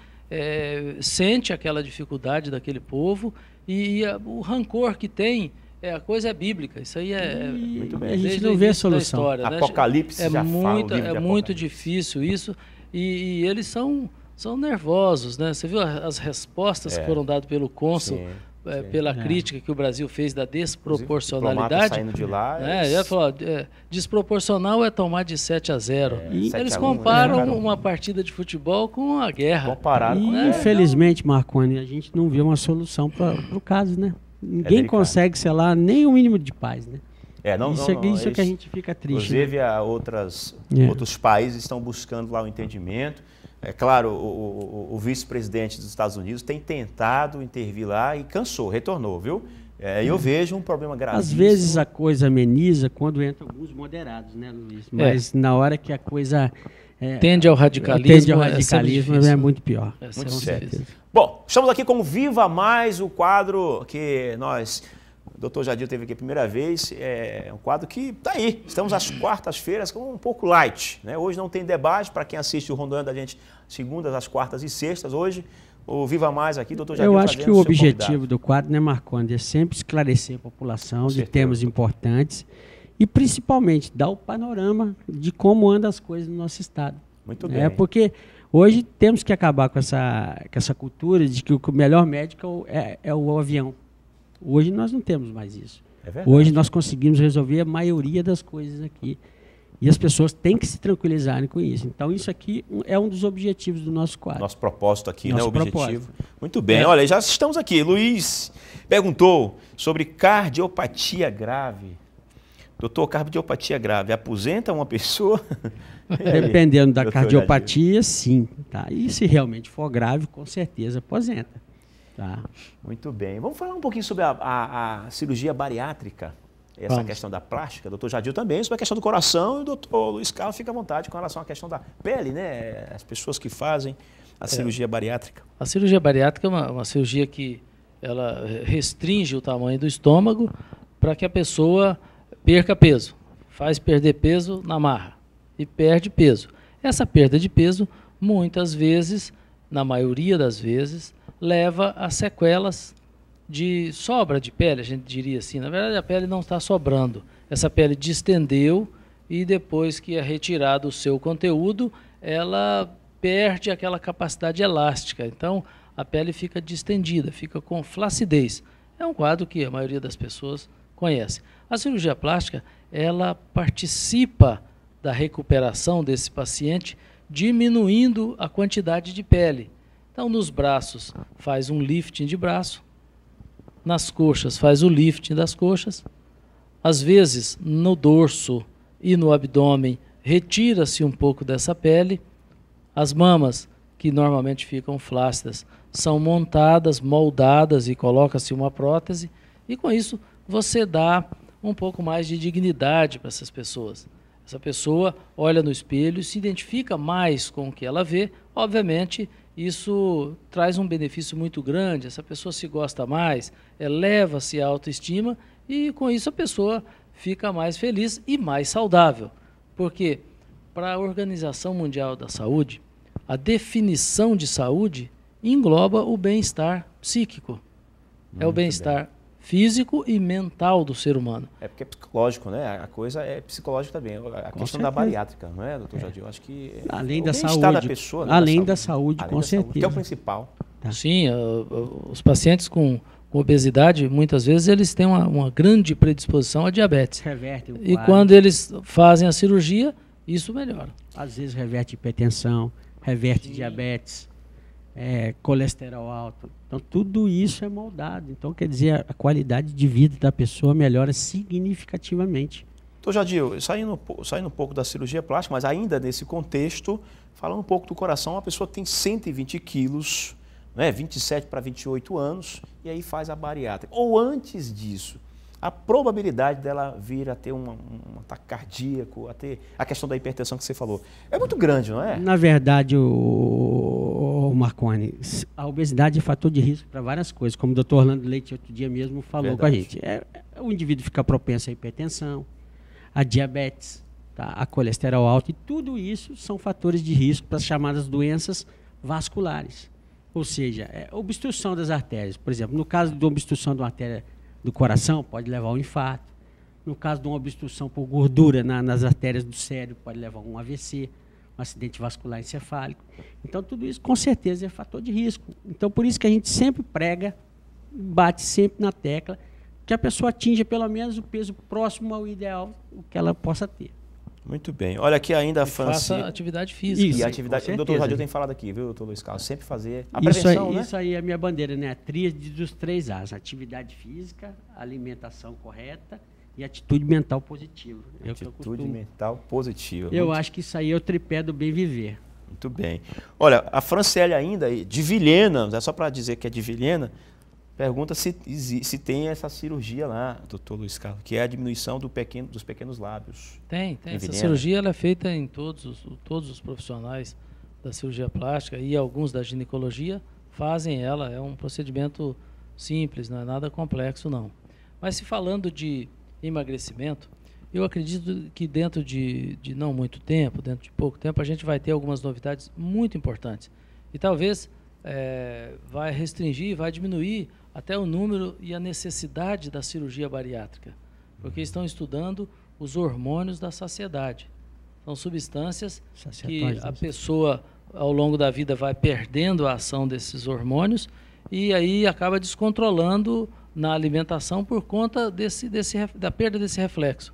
sente aquela dificuldade daquele povo e o rancor que tem. A coisa é bíblica, isso aí muito bem. A gente não vê a solução. História, né? Apocalipse já fala, é muito difícil isso, e eles são nervosos, né? Você viu as respostas que foram dadas pelo cônsul, pela crítica que o Brasil fez da desproporcionalidade. Saindo de lá, ele falou, desproporcional é tomar de 7-0. Eles comparam uma partida de futebol com a guerra. Infelizmente, Marconi, a gente não vê uma solução para o caso, né? Ninguém consegue, sei lá, nem o mínimo de paz, né? Isso é que a gente fica triste. Inclusive, outros países estão buscando lá o entendimento. É claro, o vice-presidente dos Estados Unidos tem tentado intervir lá e cansou, retornou, viu? Eu vejo um problema gravíssimo. Às vezes a coisa ameniza quando entram alguns moderados, né, Luiz? Mas na hora que a coisa tende ao radicalismo, é muito pior. Muito sério. Bom, estamos aqui com o Viva Mais, o quadro que o doutor Jadir teve aqui a primeira vez, é um quadro que está aí. Estamos às quartas-feiras com um pouco light, né? Hoje não tem debate, para quem assiste o Rondônia da gente, segundas, às quartas e sextas. Hoje, o Viva Mais aqui, doutor Jadir. Eu acho que o objetivo do quadro, né, Marcondes, é sempre esclarecer a população de temas importantes e principalmente dar o panorama de como andam as coisas no nosso estado. Muito bem. Porque hoje temos que acabar com essa cultura de que o melhor médico é o avião. Hoje nós não temos mais isso. Hoje nós conseguimos resolver a maioria das coisas aqui. E as pessoas têm que se tranquilizarem com isso. Então isso aqui é um dos objetivos do nosso quadro. Nosso propósito aqui, né? O objetivo. Muito bem. Olha, já estamos aqui. Luiz perguntou sobre cardiopatia grave. Doutor, cardiopatia grave aposenta uma pessoa? Dependendo da cardiopatia, sim. Tá? E se realmente for grave, com certeza aposenta. Tá. Muito bem. Vamos falar um pouquinho sobre a cirurgia bariátrica, essa questão da plástica. Doutor Jadir também, sobre a questão do coração, e o doutor Luiz Carlos fica à vontade com relação à questão da pele, né? As pessoas que fazem a cirurgia bariátrica. A cirurgia bariátrica é uma cirurgia que ela restringe o tamanho do estômago para que a pessoa perca peso. Faz perder peso na marra e perde peso. Essa perda de peso, muitas vezes, na maioria das vezes, leva a sequelas de sobra de pele, a gente diria assim. Na verdade, a pele não está sobrando. Essa pele distendeu e depois que é retirado o seu conteúdo, ela perde aquela capacidade elástica. Então, a pele fica distendida, fica com flacidez. É um quadro que a maioria das pessoas conhece. A cirurgia plástica, ela participa da recuperação desse paciente, diminuindo a quantidade de pele. Então, nos braços, faz um lifting de braço, nas coxas, faz o lifting das coxas, às vezes, no dorso e no abdômen, retira-se um pouco dessa pele, as mamas, que normalmente ficam flácidas, são montadas, moldadas e coloca-se uma prótese, e com isso você dá um pouco mais de dignidade para essas pessoas. Essa pessoa olha no espelho, se identifica mais com o que ela vê, obviamente isso traz um benefício muito grande, essa pessoa se gosta mais, eleva-se a autoestima e com isso a pessoa fica mais feliz e mais saudável. Porque para a Organização Mundial da Saúde, a definição de saúde engloba o bem-estar psíquico. É o bem-estar físico e mental do ser humano. É porque é psicológico, né? A coisa é psicológica também. A questão da bariátrica, não é, doutor Jardim? Eu acho que além o da bem-estar saúde, da pessoa, né? além da saúde, com certeza. Que é o principal. Tá. Sim, os pacientes com obesidade, muitas vezes, eles têm uma grande predisposição a diabetes. Reverte o E quadro. quando eles fazem a cirurgia, isso melhora. Às vezes reverte hipertensão, reverte diabetes, colesterol alto. Então, tudo isso é moldado. Então, quer dizer, a qualidade de vida da pessoa melhora significativamente. Doutor Jadil, saindo um pouco da cirurgia plástica, mas ainda nesse contexto, falando um pouco do coração, uma pessoa tem 120 quilos, né, 27 para 28 anos, e aí faz a bariátrica. Ou antes disso, a probabilidade dela vir a ter um ataque cardíaco, a ter a questão da hipertensão que você falou, é muito grande, não é? Na verdade, o Marconi, a obesidade é fator de risco para várias coisas, como o doutor Orlando Leite outro dia mesmo falou com a gente. O indivíduo fica propenso à hipertensão, a diabetes, tá? A colesterol alto, e tudo isso são fatores de risco para as chamadas doenças vasculares. Ou seja, obstrução das artérias. Por exemplo, no caso de obstrução de uma artéria do coração, pode levar a um infarto. No caso de uma obstrução por gordura nas artérias do cérebro, pode levar a um AVC, um acidente vascular encefálico. Então, tudo isso, com certeza, é fator de risco. Então, por isso que a gente sempre prega, bate sempre na tecla, que a pessoa atinja pelo menos o peso próximo ao ideal, o que ela possa ter. Muito bem. Olha aqui ainda a Franci... Faça atividade física. Isso, e a atividade, o doutor Jadil tem falado aqui, viu, doutor Luiz Carlos? Sempre fazer a prevenção, né? Isso aí é a minha bandeira, né? A tríade dos 3 As. Atividade física, alimentação correta e atitude mental positiva. Atitude mental positiva. Eu acho que isso aí é o tripé do bem viver. Muito bem. Olha, a Franciele ainda, de Vilhena, é só para dizer que é de Vilhena, pergunta se tem essa cirurgia lá, doutor Luiz Carlos, que é a diminuição dos pequenos lábios. Tem. Essa cirurgia ela é feita em todos os profissionais da cirurgia plástica e alguns da ginecologia fazem ela. É um procedimento simples, não é nada complexo, não. Mas se falando de emagrecimento, eu acredito que dentro de não muito tempo, dentro de pouco tempo, a gente vai ter algumas novidades muito importantes. E talvez vai restringir, vai diminuir até o número e a necessidade da cirurgia bariátrica, porque estão estudando os hormônios da saciedade. São substâncias que a pessoa, ao longo da vida, vai perdendo a ação desses hormônios e aí acaba descontrolando na alimentação por conta da perda desse reflexo.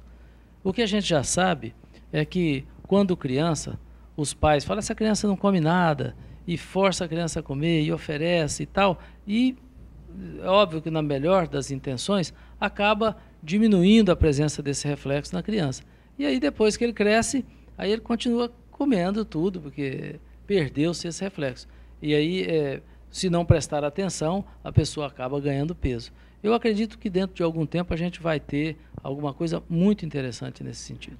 O que a gente já sabe é que, quando criança, os pais falam, essa criança não come nada, e força a criança a comer, e oferece e tal, e é óbvio que na melhor das intenções, acaba diminuindo a presença desse reflexo na criança. E aí depois que ele cresce, aí ele continua comendo tudo, porque perdeu-se esse reflexo. E aí, se não prestar atenção, a pessoa acaba ganhando peso. Eu acredito que dentro de algum tempo a gente vai ter alguma coisa muito interessante nesse sentido.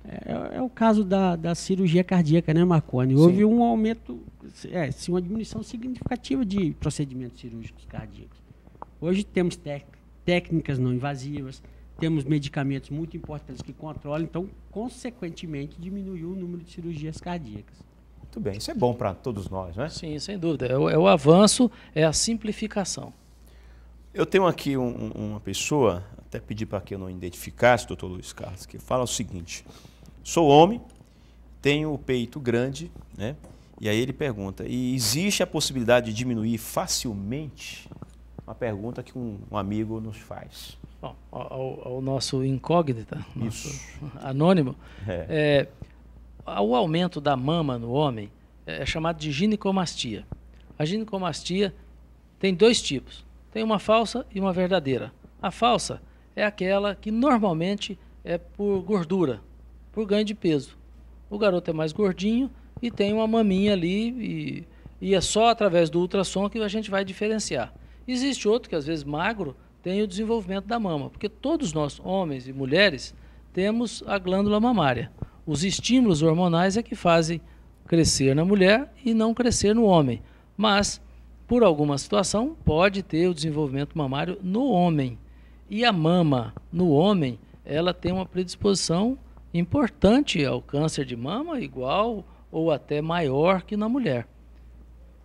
É o caso da cirurgia cardíaca, né, Marconi? Houve um aumento, uma diminuição significativa de procedimentos cirúrgicos cardíacos. Hoje temos técnicas não invasivas, temos medicamentos muito importantes que controlam, então, consequentemente, diminuiu o número de cirurgias cardíacas. Muito bem, isso é bom para todos nós, né? Sim, sem dúvida. É o avanço, é a simplificação. Eu tenho aqui uma pessoa, até pedi para que eu não identificasse, doutor Luiz Carlos, que fala o seguinte: sou homem, tenho o peito grande, né? E aí ele pergunta, e existe a possibilidade de diminuir facilmente? Uma pergunta que um amigo nos faz. Bom, ao nosso incógnita, nosso anônimo, o aumento da mama no homem é chamado de ginecomastia. A ginecomastia tem 2 tipos. Tem uma falsa e uma verdadeira. A falsa é aquela que normalmente é por gordura, por ganho de peso. O garoto é mais gordinho e tem uma maminha ali e é só através do ultrassom que a gente vai diferenciar. Existe outro que, às vezes, magro, tem o desenvolvimento da mama, porque todos nós, homens e mulheres, temos a glândula mamária. Os estímulos hormonais é que fazem crescer na mulher e não crescer no homem. Mas, por alguma situação, pode ter o desenvolvimento mamário no homem. E a mama, no homem, ela tem uma predisposição importante ao câncer de mama, igual ou até maior que na mulher.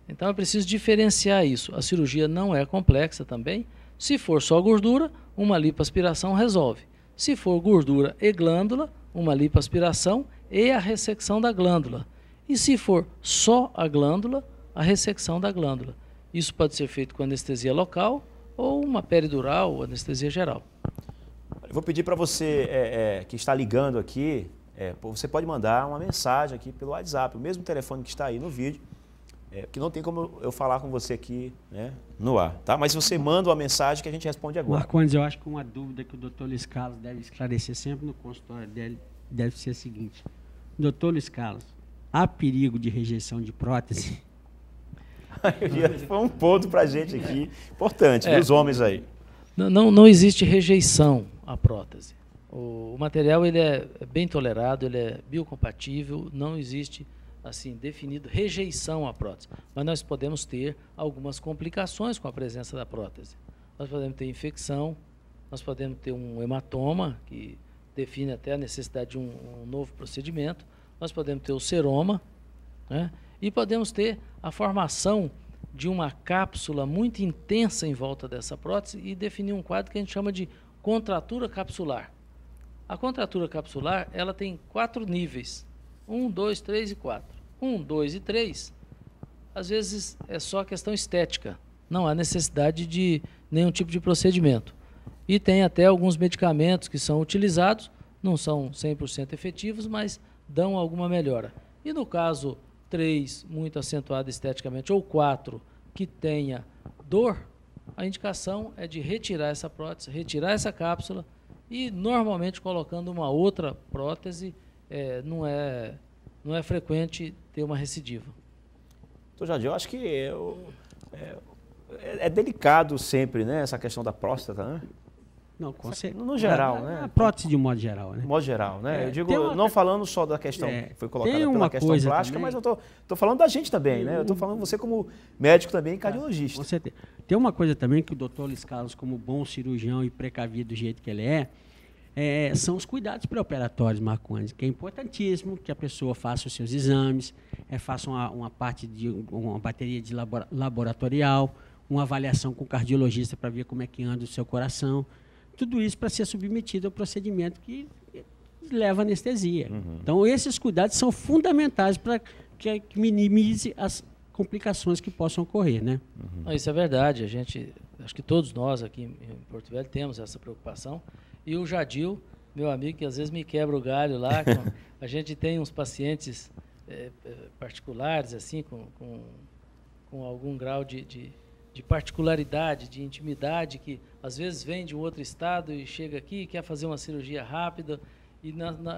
Então é preciso diferenciar isso. A cirurgia não é complexa também. Se for só gordura, uma lipoaspiração resolve. Se for gordura e glândula, uma lipoaspiração e a ressecção da glândula. E se for só a glândula, a ressecção da glândula. Isso pode ser feito com anestesia local ou uma peridural ou anestesia geral. Eu vou pedir para você que está ligando aqui, você pode mandar uma mensagem aqui pelo WhatsApp, o mesmo telefone que está aí no vídeo, que não tem como eu falar com você aqui, né, no ar, tá? Mas você manda uma mensagem que a gente responde agora. Marcondes, eu acho que uma dúvida que o doutor Luiz Carlos deve esclarecer sempre no consultório dele deve ser a seguinte: doutor Luiz Carlos, há perigo de rejeição de prótese? Foi um ponto para a gente aqui, importante, os homens aí. Não existe rejeição à prótese. O material ele é bem tolerado, ele é biocompatível, não existe assim definido rejeição à prótese. Mas nós podemos ter algumas complicações com a presença da prótese. Nós podemos ter infecção, nós podemos ter um hematoma, que define até a necessidade de um novo procedimento, nós podemos ter o seroma, né? E podemos ter a formação de uma cápsula muito intensa em volta dessa prótese e definir um quadro que a gente chama de contratura capsular. A contratura capsular, ela tem 4 níveis, 1, 2, 3 e 4. 1, 2 e 3, às vezes é só questão estética, não há necessidade de nenhum tipo de procedimento. E tem até alguns medicamentos que são utilizados, não são 100% efetivos, mas dão alguma melhora. E no caso 3, muito acentuado esteticamente, ou 4, que tenha dor, a indicação é de retirar essa prótese, retirar essa cápsula e normalmente colocando uma outra prótese, não é frequente ter uma recidiva. Doutor Jardim, eu acho que é delicado sempre, né, essa questão da próstata, né? Não, com certeza. No geral, né? A prótese de modo geral, né? De modo geral, né? Eu digo, não falando só da questão que foi colocada tem pela questão plástica, também, mas eu tô falando da gente também, né? Eu estou falando você como médico também e cardiologista. Com certeza. Tem uma coisa também que o doutor Luiz Carlos, como bom cirurgião e precavido do jeito que ele são os cuidados pré-operatórios, Marcondes, que é importantíssimo que a pessoa faça os seus exames, faça uma parte de uma bateria de laboratorial, uma avaliação com o cardiologista para ver como é que anda o seu coração. Tudo isso para ser submetido ao procedimento que leva anestesia. Uhum. Então, esses cuidados são fundamentais para que minimize as complicações que possam ocorrer, né? Uhum. Isso é verdade. Acho que todos nós aqui em Porto Velho temos essa preocupação. E o Jadil, meu amigo, que às vezes me quebra o galho lá, a gente tem uns pacientes particulares, assim, com algum grau de particularidade, de intimidade, que às vezes vem de um outro estado e chega aqui e quer fazer uma cirurgia rápida. E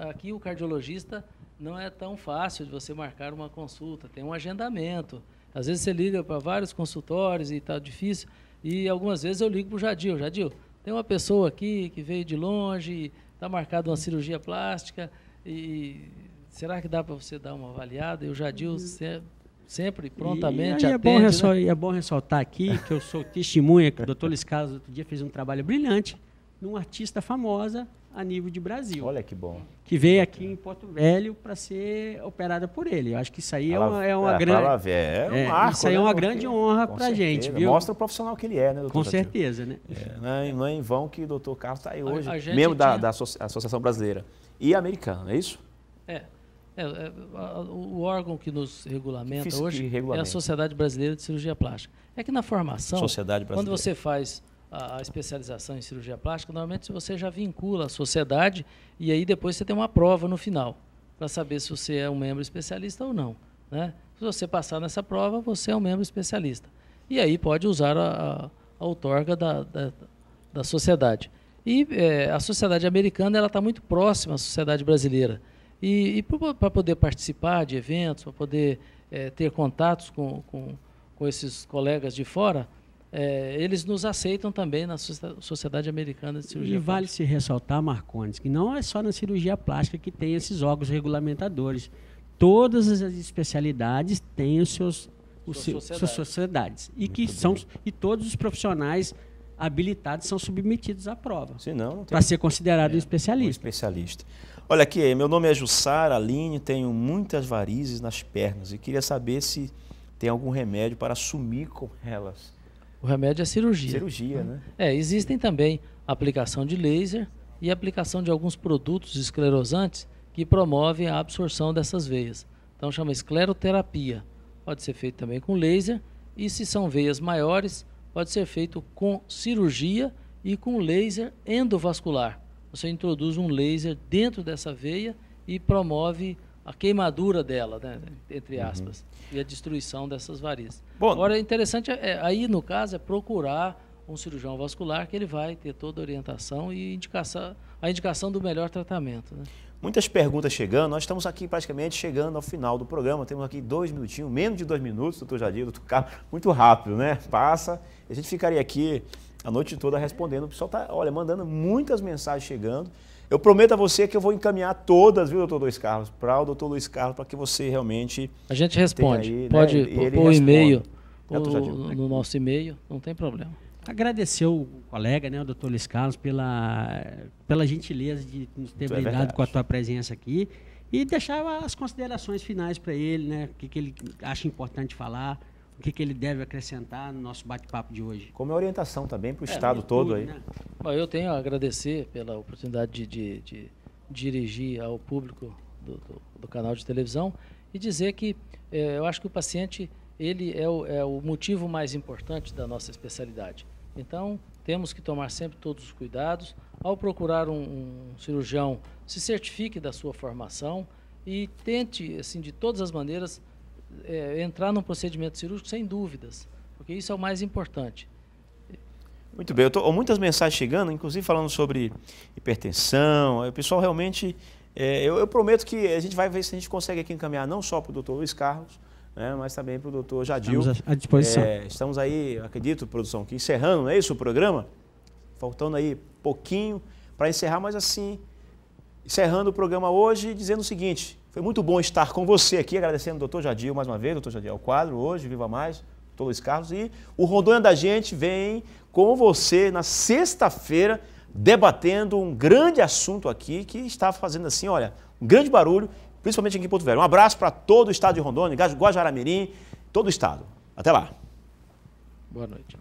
aqui o cardiologista não é tão fácil de você marcar uma consulta, tem um agendamento. Às vezes você liga para vários consultórios e está difícil. E algumas vezes eu ligo para o Jadil. Jadil, tem uma pessoa aqui que veio de longe, está marcada uma cirurgia plástica, e será que dá para você dar uma avaliada? E o Jadil sempre prontamente atende. É bom ressaltar aqui que eu sou testemunha que o doutor Luiz Carlos outro dia fez um trabalho brilhante numa artista famosa a nível de Brasil. Olha que bom. Que veio aqui em Porto Velho para ser operada por ele. Eu acho que isso aí é uma grande... isso aí é uma grande honra para a gente, viu? Mostra o profissional que ele é, né, doutor? Com certeza, né? Não é em vão que o doutor Carlos está aí hoje, membro da Associação Brasileira e americana, é isso? O órgão que nos regulamenta hoje é a Sociedade Brasileira de Cirurgia Plástica. É que na formação, quando você faz a especialização em cirurgia plástica, normalmente você já vincula a sociedade e aí depois você tem uma prova no final para saber se você é um membro especialista ou não, né? Se você passar nessa prova, você é um membro especialista. E aí pode usar a outorga da sociedade. E a sociedade americana está muito próxima à sociedade brasileira. E para poder participar de eventos, para poder ter contatos com esses colegas de fora, eles nos aceitam também na Sociedade Americana de Cirurgia Plástica. E vale se ressaltar, Marcondes, que não é só na cirurgia plástica que tem esses órgãos regulamentadores. Todas as especialidades têm suas sociedades. E todos os profissionais habilitados são submetidos à prova. Para ser considerado um especialista. Olha aqui, meu nome é Jussara Aline, tenho muitas varizes nas pernas e queria saber se tem algum remédio para sumir com elas. O remédio é cirurgia. Cirurgia, né? Existem também aplicação de laser e aplicação de alguns produtos esclerosantes que promovem a absorção dessas veias. Então chama escleroterapia. Pode ser feito também com laser e, se são veias maiores, pode ser feito com cirurgia e com laser endovascular. Você introduz um laser dentro dessa veia e promove a queimadura dela, né, entre aspas, e a destruição dessas varizes. Agora, interessante, aí no caso, é procurar um cirurgião vascular, que ele vai ter toda a orientação e a indicação do melhor tratamento, né? Muitas perguntas chegando, nós estamos aqui praticamente chegando ao final do programa, temos aqui 2 minutinhos, menos de 2 minutos, doutor Jadir, doutor Carlos, muito rápido, né? Passa, a gente ficaria aqui a noite toda respondendo, o pessoal está, olha, mandando muitas mensagens chegando. Eu prometo a você que eu vou encaminhar todas, viu, doutor Luiz Carlos, para o doutor Luiz Carlos, para que você realmente... A gente responde, aí, pode pôr o e-mail no nosso e-mail, não tem problema. Agradecer o colega, né, o doutor Luiz Carlos, pela gentileza de nos ter brindado com a tua presença aqui e deixar as considerações finais para ele, né, o que ele acha importante falar, o que ele deve acrescentar no nosso bate-papo de hoje. Como orientação também para o estado todo aí. Né? Bom, eu tenho a agradecer pela oportunidade de dirigir ao público do canal de televisão e dizer que eu acho que o paciente ele é o motivo mais importante da nossa especialidade. Então, temos que tomar sempre todos os cuidados. Ao procurar um cirurgião, se certifique da sua formação e tente, assim, de todas as maneiras, entrar num procedimento cirúrgico sem dúvidas, porque isso é o mais importante. Muito bem, muitas mensagens chegando, inclusive falando sobre hipertensão. O pessoal realmente, eu prometo que a gente vai ver se a gente consegue aqui encaminhar não só para o doutor Luiz Carlos, mas também para o doutor Jadil. Estamos à disposição. Estamos aí, acredito, produção, que encerrando, não é isso o programa? Faltando aí pouquinho para encerrar, mas assim, encerrando o programa hoje, dizendo o seguinte: foi muito bom estar com você aqui, agradecendo o doutor Jadil mais uma vez, doutor Jadil ao quadro hoje, Viva Mais, doutor Luiz Carlos, e o Rondônia da Gente vem com você na sexta-feira, debatendo um grande assunto aqui, que está fazendo assim, olha, um grande barulho, principalmente aqui em Porto Velho. Um abraço para todo o estado de Rondônia, Guajará-Mirim, todo o estado. Até lá. Boa noite.